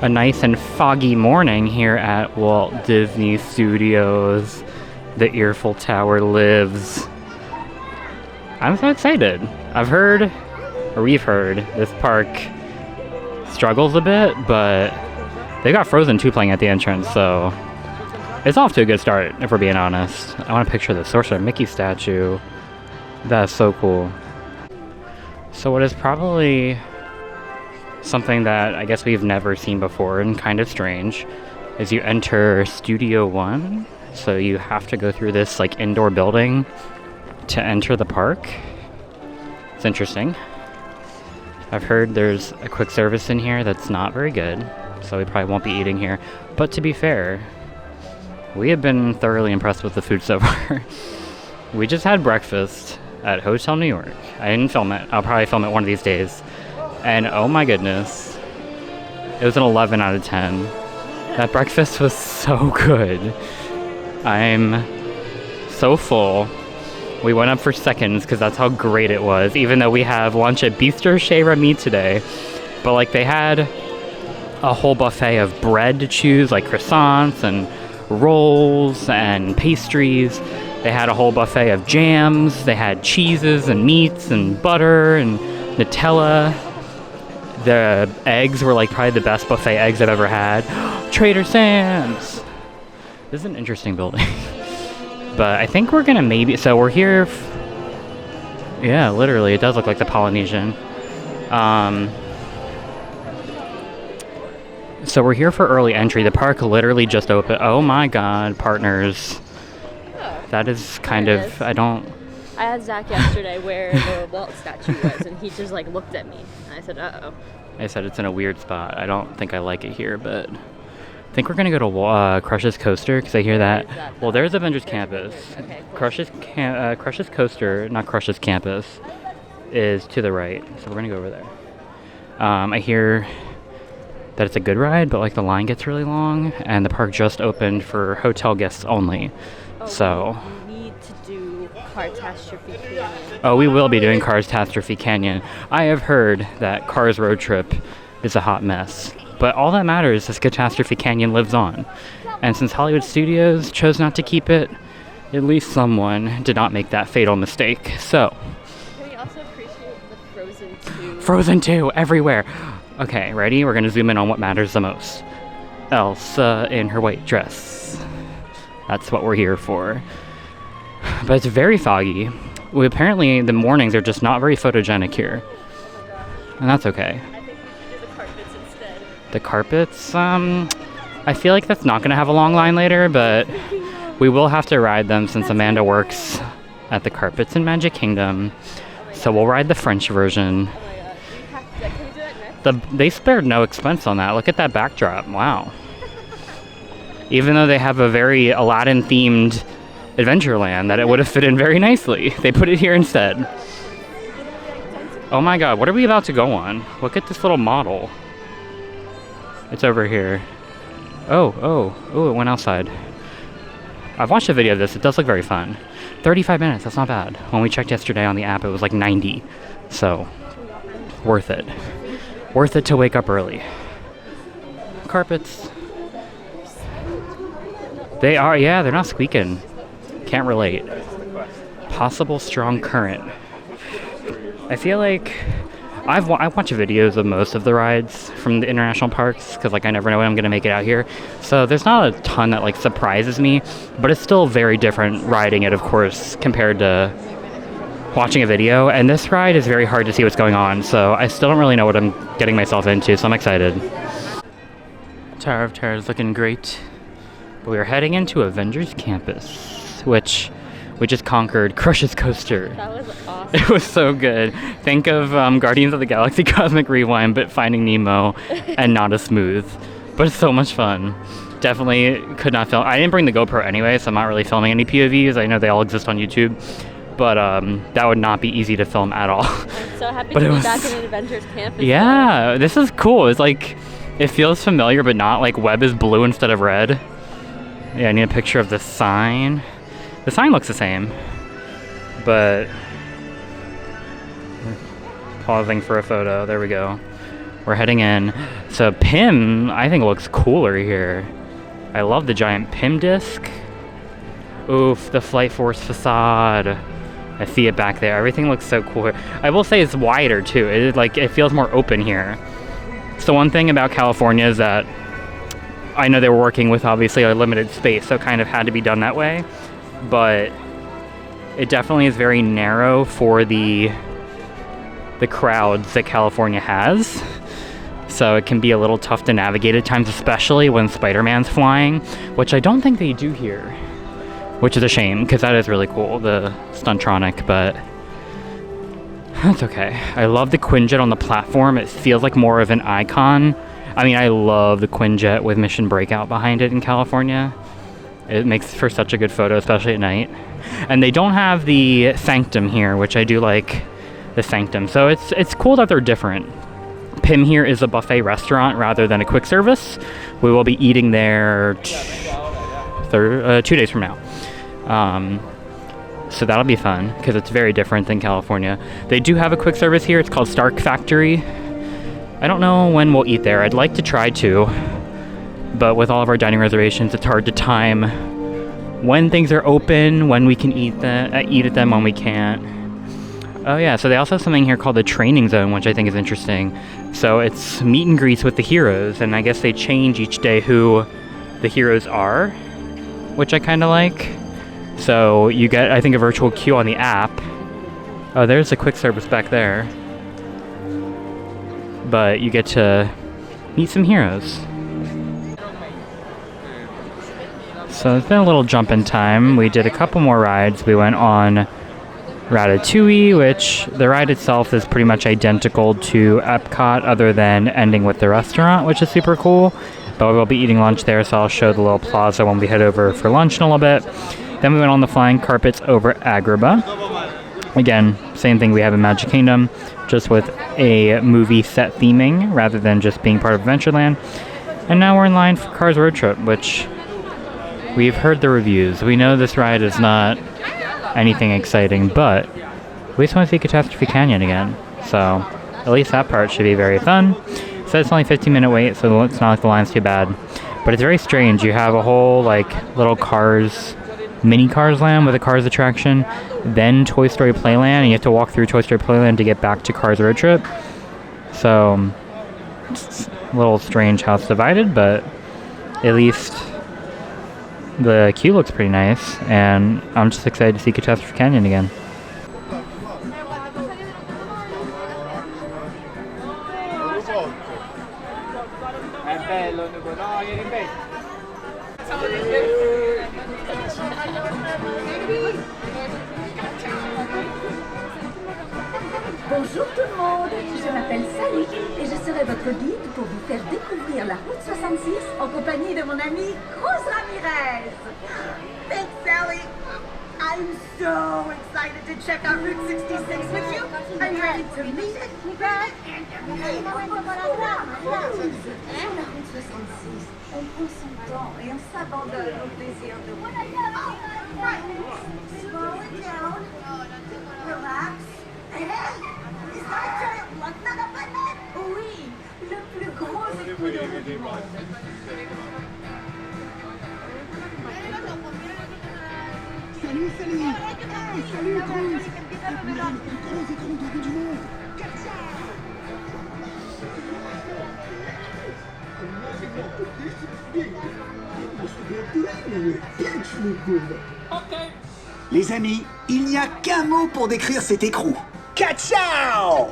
A nice and foggy morning here at Walt Disney Studios. The Eiffel Tower lives. I'm so excited. We've heard, this park struggles a bit, but they got Frozen 2 playing at the entrance, so it's off to a good start, if we're being honest. I want to picture the Sorcerer Mickey statue. That's so cool. So what is probably something that I guess we've never seen before and kind of strange is you enter Studio 1. So you have to go through this like indoor building to enter the park. It's interesting. I've heard there's a quick service in here that's not very good, so we probably won't be eating here. But to be fair, we have been thoroughly impressed with the food so far. We just had breakfast at Hotel New York. I didn't film it. I'll probably film it one of these days. And oh my goodness, it was an 11 out of 10. That breakfast was so good. I'm so full. We went up for seconds because that's how great it was, even though we have lunch at Bistrot Chez Rémy today. But like they had a whole buffet of bread to choose, like croissants and rolls and pastries. They had a whole buffet of jams. They had cheeses and meats and butter and Nutella. The eggs were like probably the best buffet eggs I've ever had. Trader Sam's! This is an interesting building. But I think we're gonna so we're here. Yeah, literally, it does look like the Polynesian. So we're here for early entry. The park literally just opened. Oh my god, partners. Oh, that is kind of, I asked Zach yesterday where the Walt statue was, and he just like looked at me. And I said, uh-oh. I said it's in a weird spot. I don't think I like it here, but I think we're gonna go to Crush's Coaster because I hear that. Well, there's Avengers Campus. Okay, cool. Crush's Coaster, not Crush's Campus, is to the right, so we're gonna go over there. I hear that it's a good ride, but like the line gets really long, and the park just opened for hotel guests only. So we need to do Catastrophe Canyon. Oh, we will be doing Catastrophe Canyon. I have heard that Cars Road Trip is a hot mess, but all that matters is Catastrophe Canyon lives on. And since Hollywood Studios chose not to keep it, at least someone did not make that fatal mistake. So, can we also appreciate the Frozen 2? Frozen 2 everywhere. Okay, ready? We're gonna zoom in on what matters the most. Elsa in her white dress. That's what we're here for. But it's very foggy. Apparently the mornings are just not very photogenic here. And that's okay. I think we should do the carpets instead. The carpets, I feel like that's not gonna have a long line later, but we will have to ride them since Amanda works at the carpets in Magic Kingdom. So we'll ride the French version. Oh my god. Can we do that next? They spared no expense on that. Look at that backdrop. Wow. Even though they have a very Aladdin-themed Adventureland that it would have fit in very nicely, they put it here instead. Oh my god, what are we about to go on? Look at this little model. It's over here. Oh, it went outside. I've watched a video of this. It does look very fun. 35 minutes, that's not bad. When we checked yesterday on the app, it was like 90. So, worth it. Worth it to wake up early. Carpets. They are, yeah, they're not squeaking. Can't relate. Possible strong current. I feel like I watch videos of most of the rides from the international parks because like I never know when I'm gonna make it out here. So there's not a ton that like surprises me, but it's still very different riding it, of course, compared to watching a video. And this ride is very hard to see what's going on, so I still don't really know what I'm getting myself into. So I'm excited. Tower of Terror is looking great. We are heading into Avengers Campus, which we just conquered Crush's Coaster. That was awesome. It was so good. Think of Guardians of the Galaxy Cosmic Rewind, but Finding Nemo and not as smooth. But it's so much fun. Definitely could not film. I didn't bring the GoPro anyway, so I'm not really filming any POVs. I know they all exist on YouTube. But that would not be easy to film at all. I'm so happy to be back in Avengers Campus. Yeah, this is cool. It's like, it feels familiar, but not. Like, web is blue instead of red. Yeah, I need a picture of the sign. The sign looks the same, but pausing for a photo. There we go. We're heading in. So PIM, I think looks cooler here. I love the giant PIM disc. Oof, the Flight Force facade. I see it back there. Everything looks so cool here. I will say it's wider too. It feels more open here. So one thing about California is that I know they were working with obviously a limited space, so it kind of had to be done that way. But it definitely is very narrow for the crowds that California has. So it can be a little tough to navigate at times, especially when Spider-Man's flying, which I don't think they do here, which is a shame because that is really cool, the Stuntronic, but that's okay. I love the Quinjet on the platform. It feels like more of an icon. I mean, I love the Quinjet with Mission Breakout behind it in California. It makes for such a good photo, especially at night. And they don't have the Sanctum here, which I do like the Sanctum. So it's cool that they're different. PIM here is a buffet restaurant rather than a quick service. We will be eating there 2 days from now. So that'll be fun because it's very different than California. They do have a quick service here. It's called Stark Factory. I don't know when we'll eat there. I'd like to try to, but with all of our dining reservations, it's hard to time when things are open, when we can eat at them, when we can't. Oh yeah, so they also have something here called the Training Zone, which I think is interesting. So it's meet and greets with the heroes, and I guess they change each day who the heroes are, which I kind of like. So you get, I think, a virtual queue on the app. Oh, there's a quick service back there. But you get to meet some heroes. So it's been a little jump in time. We did a couple more rides. We went on Ratatouille, which the ride itself is pretty much identical to Epcot other than ending with the restaurant, which is super cool. But we will be eating lunch there, so I'll show the little plaza when we head over for lunch in a little bit. Then we went on the flying carpets over Agrabah. Again, same thing we have in Magic Kingdom, just with a movie set theming rather than just being part of Adventureland. And now we're in line for Cars Road Trip, which we've heard the reviews. We know this ride is not anything exciting, but we just want to see Catastrophe Canyon again. So at least that part should be very fun. So it's only a 15-minute wait, so it's not like the line's too bad. But it's very strange. You have a whole little Cars, mini Cars land with a Cars attraction, then Toy Story Playland, and you have to walk through Toy Story Playland to get back to Cars Road Trip. So it's a little strange how it's divided, but at least the queue looks pretty nice, and I'm just excited to see Catastrophe Canyon again. Bonjour tout le monde, je m'appelle Sally et je serai votre guide pour vous faire découvrir la route 66 en compagnie de mon amie Cruz Ramirez. Thanks Sally. I'm so excited to check out Route 66 with you. I'm ready to meet it, ride and everything. Sur la route 66, on prend son temps et on s'abandonne au plaisir de slow it down, relax. Is that a giant lug nut up my neck? Oui, le plus gros écrou de roue du monde. Salut, salut! Hey, salut, Cruz! Le plus gros écrou de roue du monde! Les amis, il n'y a qu'un mot pour décrire cet écrou. Ka-chow!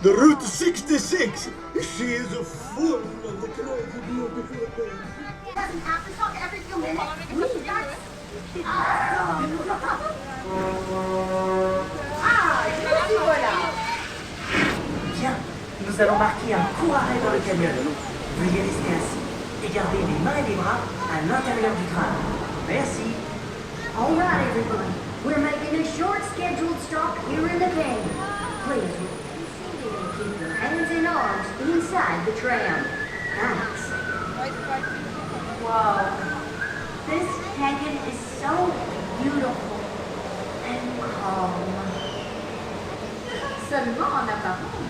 The Route 66! She is a full of the crazy beautiful thing. It doesn't have to talk every few minutes. That's awesome! Ah, et voilà! Tiens, nous allons marquer un court arrêt dans le canyon. Veuillez rester assis et garder les mains et les bras à l'intérieur du crâne. Merci. All right, everybody. We're making a short scheduled stop here in the canyon. Please, keep your hands and arms inside the tram. Thanks. Whoa. This canyon is so beautiful and calm. Seulement en apparence.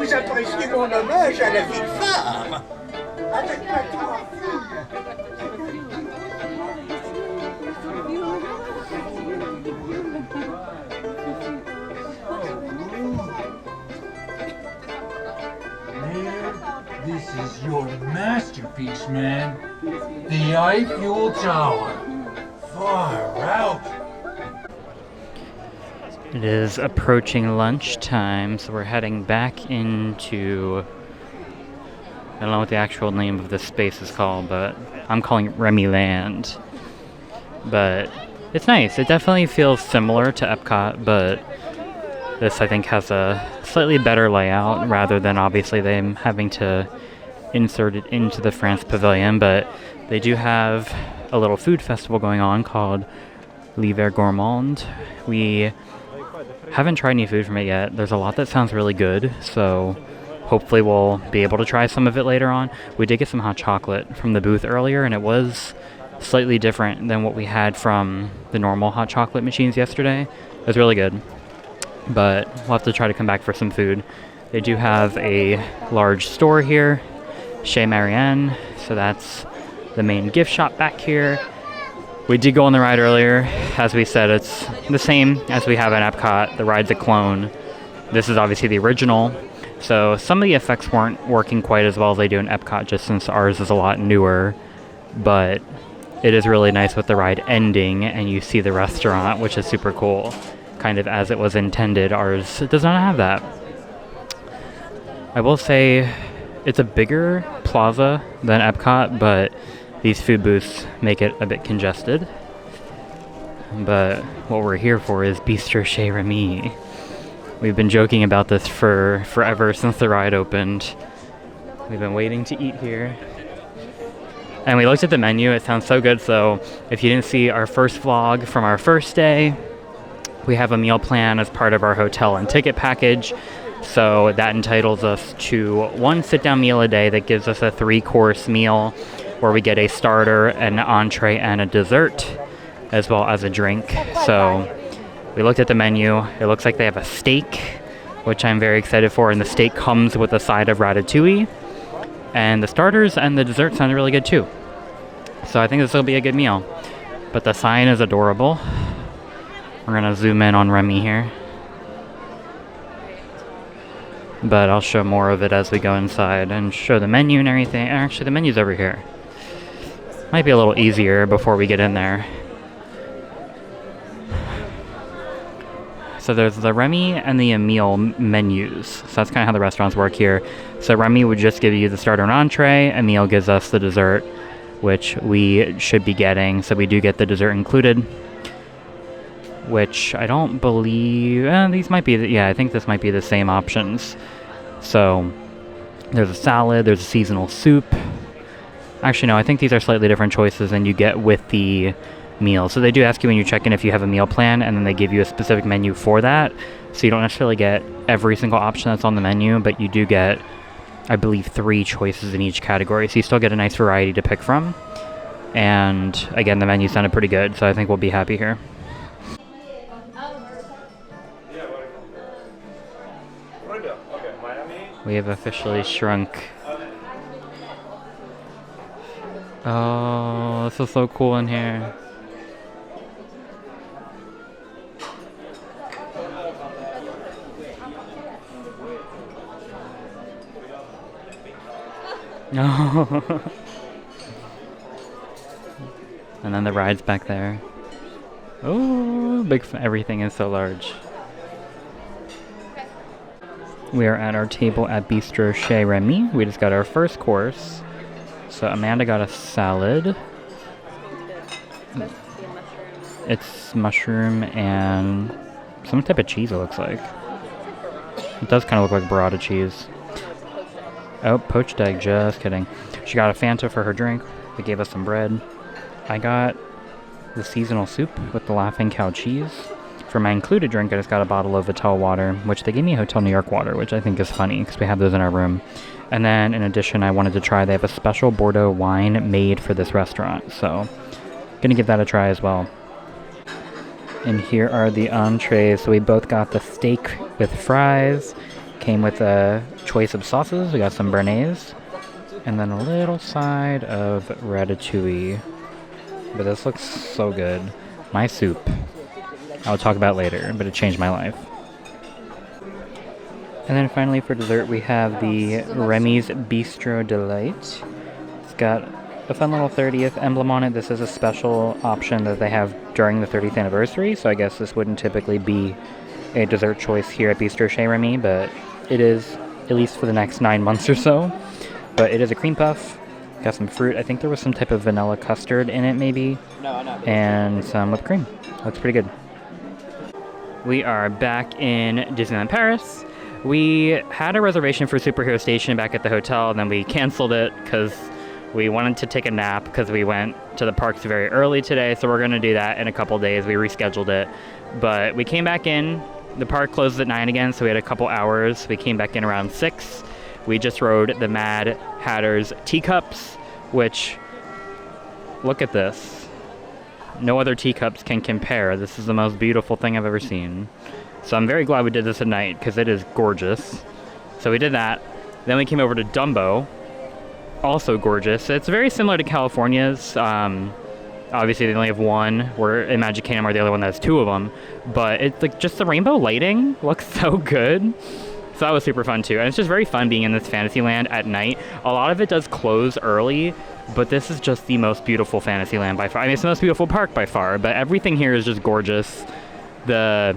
vous appréciez mon hommage à la vie de phare. Avec ma trois This is your masterpiece, man. The Eiffel Tower. Far out. It is approaching lunchtime, so we're heading back into... I don't know what the actual name of this space is called, but I'm calling it Rémy Land. But it's nice. It definitely feels similar to Epcot, but this, I think, has a slightly better layout rather than obviously them having to insert it into the France Pavilion. But they do have a little food festival going on called L'Hiver Gourmand. We haven't tried any food from it yet. There's a lot that sounds really good, so hopefully we'll be able to try some of it later on. We did get some hot chocolate from the booth earlier, and it was slightly different than what we had from the normal hot chocolate machines yesterday. It was really good, but we'll have to try to come back for some food. They do have a large store here, Chez Marianne, so that's the main gift shop back here. We did go on the ride earlier. As we said, it's the same as we have at Epcot. The ride's a clone. This is obviously the original. So some of the effects weren't working quite as well as they do in Epcot, just since ours is a lot newer. But it is really nice with the ride ending and you see the restaurant, which is super cool. Kind of as it was intended. Ours does not have that. I will say it's a bigger plaza than Epcot, but these food booths make it a bit congested. But what we're here for is Bistrot Chez Rémy. We've been joking about this for forever since the ride opened. We've been waiting to eat here. And we looked at the menu, it sounds so good, so if you didn't see our first vlog from our first day, we have a meal plan as part of our hotel and ticket package. So that entitles us to one sit-down meal a day that gives us a 3-course meal where we get a starter, an entree, and a dessert, as well as a drink. So we looked at the menu. It looks like they have a steak, which I'm very excited for, and the steak comes with a side of ratatouille. And the starters and the dessert sounded really good too. So I think this will be a good meal. But the sign is adorable. We're gonna zoom in on Rémy here. But I'll show more of it as we go inside and show the menu and everything. Actually, the menu's over here. Might be a little easier before we get in there. So there's the Rémy and the Emile menus. So that's kind of how the restaurants work here. So Rémy would just give you the starter and entree. Emile gives us the dessert, which we should be getting. So we do get the dessert included, which I don't believe... these might be... yeah, I think this might be the same options. So there's a salad, there's a seasonal soup. Actually, no, I think these are slightly different choices than you get with the meal. So they do ask you when you check in if you have a meal plan, and then they give you a specific menu for that. So you don't necessarily get every single option that's on the menu, but you do get, I believe, 3 choices in each category. So you still get a nice variety to pick from. And again, the menu sounded pretty good, so I think we'll be happy here. We have officially shrunk. Oh, this is so cool in here. No. And then the ride's back there. Oh, everything is so large. We are at our table at Bistrot Chez Rémy. We just got our first course. So Amanda got a salad. It's mushroom and some type of cheese, it looks like. It does kind of look like burrata cheese. Oh, poached egg, just kidding. She got a Fanta for her drink. They gave us some bread. I got the seasonal soup with the Laughing Cow cheese. For my included drink, I just got a bottle of Vital water, which they gave me Hotel New York water, which I think is funny because we have those in our room. And then in addition, I wanted to try, they have a special Bordeaux wine made for this restaurant. So gonna give that a try as well. And here are the entrees. So we both got the steak with fries. Came with a choice of sauces. We got some béarnaise, and then a little side of ratatouille. But this looks so good. My soup, I'll talk about later, but it changed my life. And then finally for dessert, we have the Rémy's Bistrot Delight. It's got a fun little 30th emblem on it. This is a special option that they have during the 30th anniversary, so I guess this wouldn't typically be a dessert choice here at Bistrot Chez Rémy, but it is, at least for the next 9 months or so. But it is a cream puff, got some fruit. I think there was some type of vanilla custard in it, maybe, and some whipped cream. Looks pretty good. We are back in Disneyland Paris. We had a reservation for Superhero Station back at the hotel, and then we canceled it because we wanted to take a nap because we went to the parks very early today, so we're going to do that in a couple days. We rescheduled it, but we came back in. The park closes at 9 again, so we had a couple hours. We came back in around 6. We just rode the Mad Hatter's teacups, which, look at this. No other teacups can compare. This is the most beautiful thing I've ever seen. So I'm very glad we did this at night because it is gorgeous. So we did that. Then we came over to Dumbo. Also gorgeous. It's very similar to California's. Obviously, they only have one. Where in Magic Kingdom are the other one that has 2 of them. But it's like just the rainbow lighting looks so good. So that was super fun too. And it's just very fun being in this Fantasyland at night. A lot of it does close early, but this is just the most beautiful Fantasyland by far. I mean, it's the most beautiful park by far, but everything here is just gorgeous. The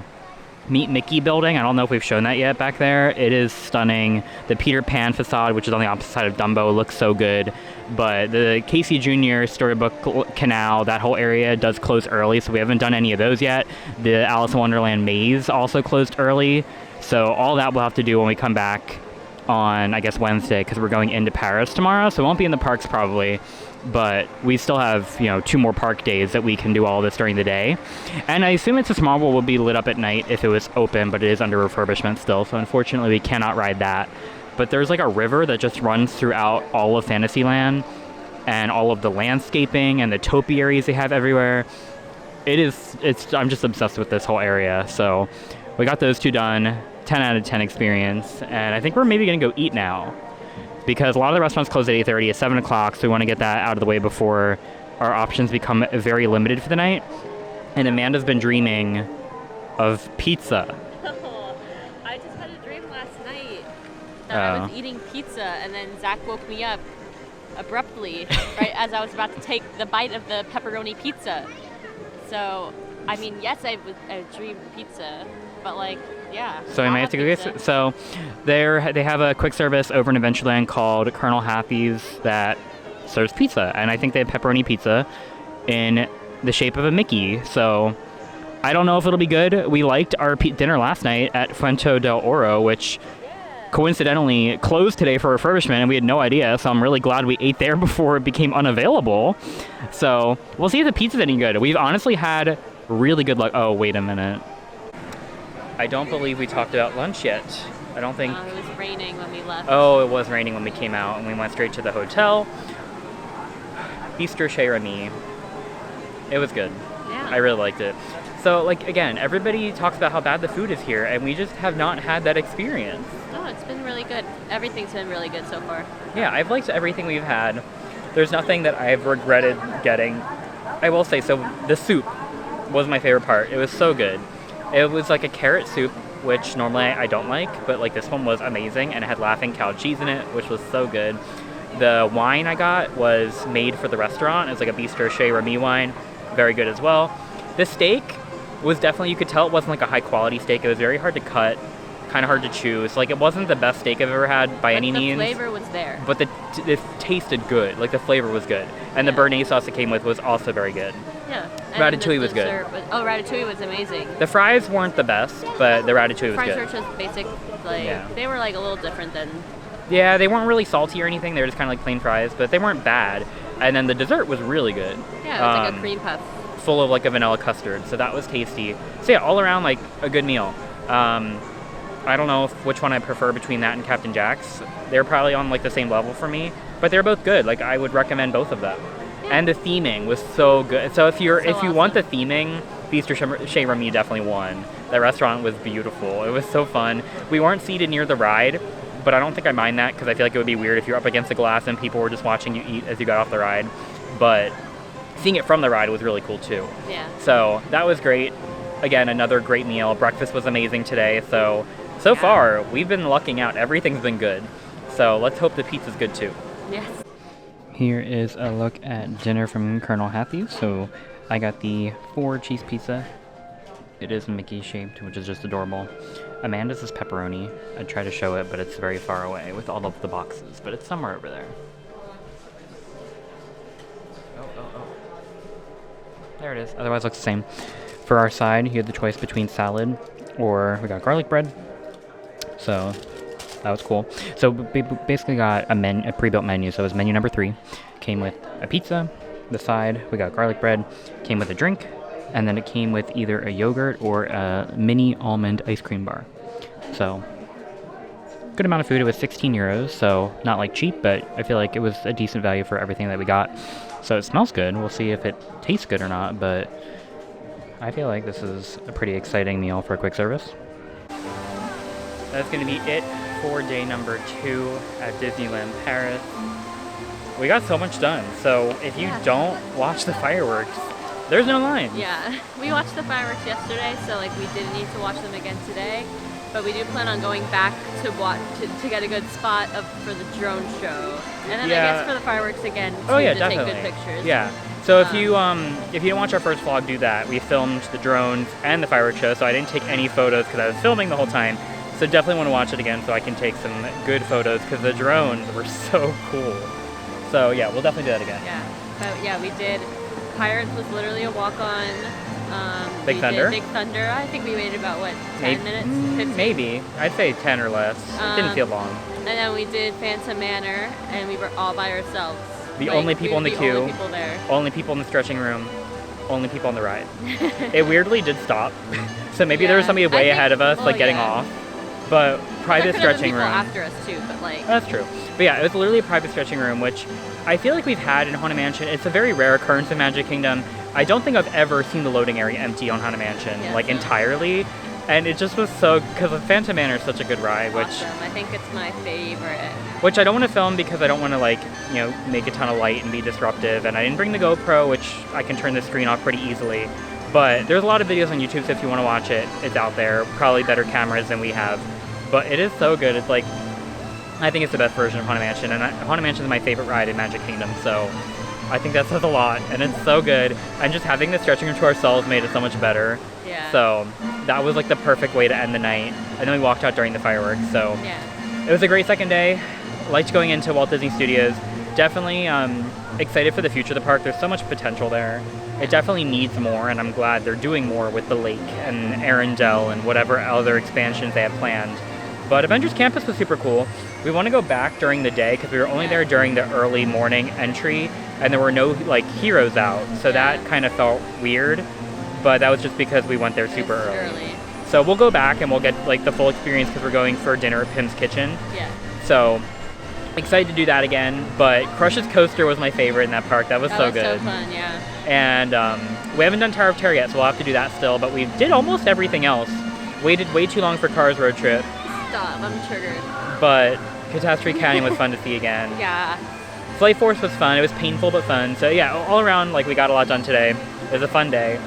Meet Mickey building, I don't know if we've shown that yet back there. It is stunning. The Peter Pan facade, which is on the opposite side of Dumbo, looks so good. But the Casey Jr. Storybook Canal, that whole area does close early, so we haven't done any of those yet. The Alice in Wonderland maze also closed early. So all that we'll have to do when we come back on, I guess, Wednesday, because we're going into Paris tomorrow, so we won't be in the parks probably. But we still have, 2 more park days that we can do all this during the day. And I assume It's a Small World will be lit up at night if it was open, but it is under refurbishment still, so unfortunately we cannot ride that. But there's like a river that just runs throughout all of Fantasyland, and all of the landscaping and the topiaries they have everywhere. I'm just obsessed with this whole area, so we got those 2 done. 10 out of 10 experience, and I think we're maybe gonna go eat now, because a lot of the restaurants close at 8:30. It's 7 o'clock, so we want to get that out of the way before our options become very limited for the night. And Amanda's been dreaming of pizza. I just had a dream last night that I was eating pizza, and then Zach woke me up abruptly right as I was about to take the bite of the pepperoni pizza. So, I mean, yes, I dreamed pizza, but like, yeah. So we might have to go get. So they have a quick service over in Adventureland called Colonel Hathi's that serves pizza, and I think they have pepperoni pizza in the shape of a Mickey. So I don't know if it'll be good. We liked our dinner last night at Fuente del Oro, which coincidentally closed today for refurbishment, and we had no idea. So I'm really glad we ate there before it became unavailable. So we'll see if the pizza's any good. We've honestly had really good luck. Oh, wait a minute. I don't believe we talked about lunch yet. I don't think... It was raining when we left. Oh, it was raining when we came out, and we went straight to the hotel. Bistrot Chez Rémy. It was good. Yeah. I really liked it. So, like, again, everybody talks about how bad the food is here, and we just have not had that experience. Oh, it's been really good. Everything's been really good so far. Yeah, I've liked everything we've had. There's nothing that I've regretted getting. I will say, so the soup was my favorite part. It was so good. It was like a carrot soup, which normally I don't like, but like this one was amazing, and it had Laughing Cow cheese in it, which was so good. The wine I got was made for the restaurant. It was like a Bistrot Chez Rémy wine. Very good as well. The steak was definitely, you could tell it wasn't like a high quality steak. It was very hard to cut, kind of hard to chew. So like it wasn't the best steak I've ever had by any means. But the flavor was there. But it tasted good. Like the flavor was good. And the béarnaise sauce it came with was also very good. Yeah. Ratatouille was good. Ratatouille was amazing. The fries weren't the best, but the ratatouille was good. Fries were just basic, like, they were like a little different than... Yeah, they weren't really salty or anything. They were just kind of like plain fries, but they weren't bad. And then the dessert was really good. Yeah, it was like a cream puff. Full of like a vanilla custard, so that was tasty. So yeah, all around like a good meal. I don't know which one I prefer between that and Captain Jack's. They're probably on like the same level for me, but they're both good. Like I would recommend both of them. And the theming was so good. So if you want the theming, Bistrot Chez Rémy definitely won. That restaurant was beautiful. It was so fun. We weren't seated near the ride, but I don't think I mind that because I feel like it would be weird if you're up against the glass and people were just watching you eat as you got off the ride. But seeing it from the ride was really cool too. Yeah. So that was great. Again, another great meal. Breakfast was amazing today. So far, we've been lucking out. Everything's been good. So let's hope the pizza's good too. Yes. Here is a look at dinner from Colonel Hathi. So I got the 4-cheese pizza. It is Mickey shaped, which is just adorable. Amanda's is pepperoni. I try to show it, but it's very far away with all of the boxes, but it's somewhere over there. Oh. There it is. Otherwise, it looks the same. For our side, you had the choice between salad or we got garlic bread. So that was cool. So we basically got a pre-built menu. So it was menu number 3. Came with a pizza, the side, we got garlic bread, came with a drink, and then it came with either a yogurt or a mini almond ice cream bar. So, good amount of food. It was 16 euros, so not like cheap, but I feel like it was a decent value for everything that we got. So it smells good. We'll see if it tastes good or not, but I feel like this is a pretty exciting meal for a quick service. That's going to be it for day number 2 at Disneyland Paris. We got so much done, so if you don't watch the fireworks, there's no line. Yeah, we watched the fireworks yesterday, so like we didn't need to watch them again today. But we do plan on going back to watch to get a good spot for the drone show, and then I guess for the fireworks again too, to definitely. take good pictures. Yeah. So if you didn't watch our first vlog, do that. We filmed the drones and the fireworks show, so I didn't take any photos because I was filming the whole time. So definitely want to watch it again so I can take some good photos because the drones were so cool. So yeah, we'll definitely do that again. Yeah, but yeah, we did. Pirates was literally a walk-on. Big Thunder? Big Thunder. I think we waited about, 10 minutes? 15? Maybe. I'd say 10 or less. It didn't feel long. And then we did Phantom Manor, and we were all by ourselves. The only people in the queue. Only people there. Only people in the stretching room. Only people on the ride. It weirdly did stop. So maybe there was somebody way ahead of us, getting off. But private stretching room. After us too, but That's true. But yeah, it was literally a private stretching room, which I feel like we've had in Haunted Mansion. It's a very rare occurrence in Magic Kingdom. I don't think I've ever seen the loading area empty on Haunted Mansion, entirely. And it just was so, because the Phantom Manor is such a good ride, which... Awesome. I think it's my favorite. Which I don't want to film because I don't want to, make a ton of light and be disruptive. And I didn't bring the GoPro, which I can turn the screen off pretty easily. But there's a lot of videos on YouTube, so if you want to watch it, it's out there. Probably better cameras than we have. But it is so good. It's I think it's the best version of Haunted Mansion. And Haunted Mansion is my favorite ride in Magic Kingdom, so I think that says a lot. And it's so good. And just having the stretching room to ourselves made it so much better. Yeah. So that was the perfect way to end the night. And then we walked out during the fireworks, so it was a great second day. Liked going into Walt Disney Studios. Definitely excited for the future of the park. There's so much potential there. It definitely needs more, and I'm glad they're doing more with the lake and Arendelle and whatever other expansions they have planned. But Avengers Campus was super cool. We want to go back during the day because we were only there during the early morning entry, and there were no heroes out, so that kind of felt weird. But that was just because we went there super early. So we'll go back and we'll get the full experience because we're going for dinner at Pim's Kitchen. Yeah. So excited to do that again. But Crush's Coaster was my favorite in that park. That was so good. That was so fun, yeah. And we haven't done Tower of Terror yet, so we'll have to do that still. But we did almost everything else. Waited way too long for Cars Road Trip. Stop, I'm triggered. But Catastrophe Canyon was fun to see again. Yeah. Flight Force was fun. It was painful but fun. So yeah, all around, we got a lot done today. It was a fun day.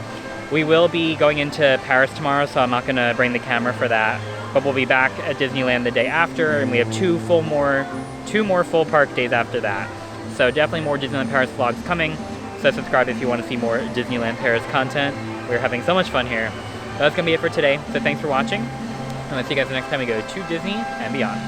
We will be going into Paris tomorrow, so I'm not going to bring the camera for that. But we'll be back at Disneyland the day after, and we have two more full park days after that. So definitely more Disneyland Paris vlogs coming. So subscribe if you want to see more Disneyland Paris content. We're having so much fun here. That's going to be it for today. So thanks for watching. And I'll see you guys the next time we go to Disney and beyond.